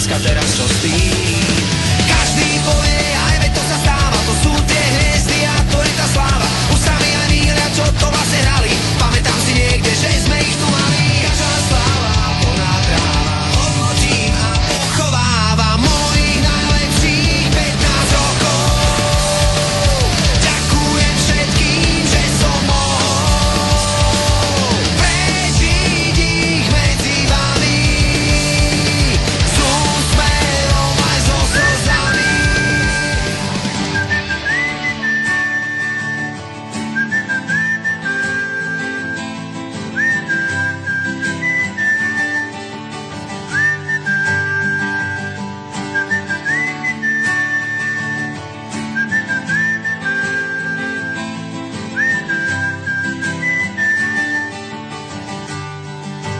otázka teraz, čo s tým? Každý povie, aj veď to sa stáva, to sú tie hviezdy a to je tá sláva. Už sami aj vyhľad, čo to vlastne hrali, pamätám si niekde, že sme ich tu mali. Každá sláva, plná tráva, hodnotím a pochovávam mojich najlepších 15 rokov. Ďakujem všetkým, že som mohol prežiť ich medzi vami, s úsmevom aj so slzami.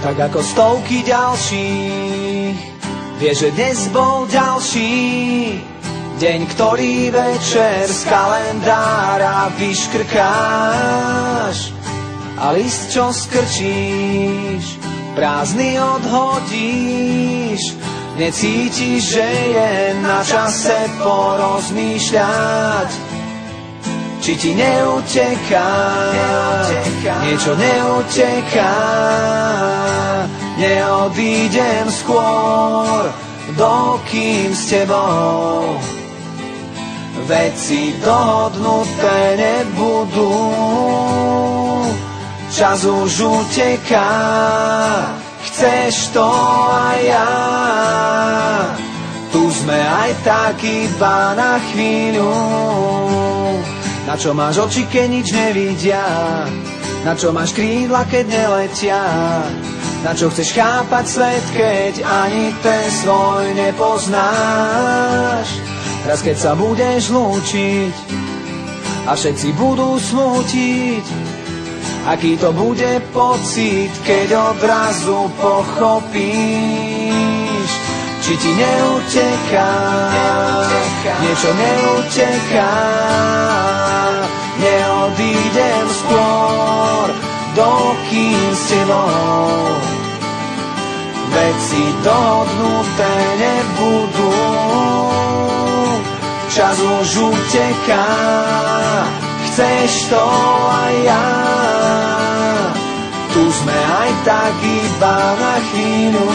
Tak ako stovky ďalších, vieš, že dnes bol ďalší deň, ktorý večer z kalendára vyškrkáš a list, čo skrčíš, prázdny odhodíš. Necítiš, že je na čase porozmýšľať, či ti neuteká, niečo neuteká. Neodídem skôr, dokým s tebou veci dohodnuté nebudú. Čas už uteká, chceš to aj ja. Tu sme aj tak iba na chvíľu. Na čo máš oči, keď nič nevidia? Na čo máš krídla, keď neletia? Na čo chceš chápať svet, keď ani ten svoj nepoznáš? Raz keď sa budeš lúčiť a všetci budú smútiť, aký to bude pocit, keď odrazu pochopíš, či ti neuteká, niečo neuteká. Neodídem skôr, dokým s tebou veci dohodnuté nebudú. Čas už uteká, chceš to aj ja. Tu sme aj tak iba na chvíľu.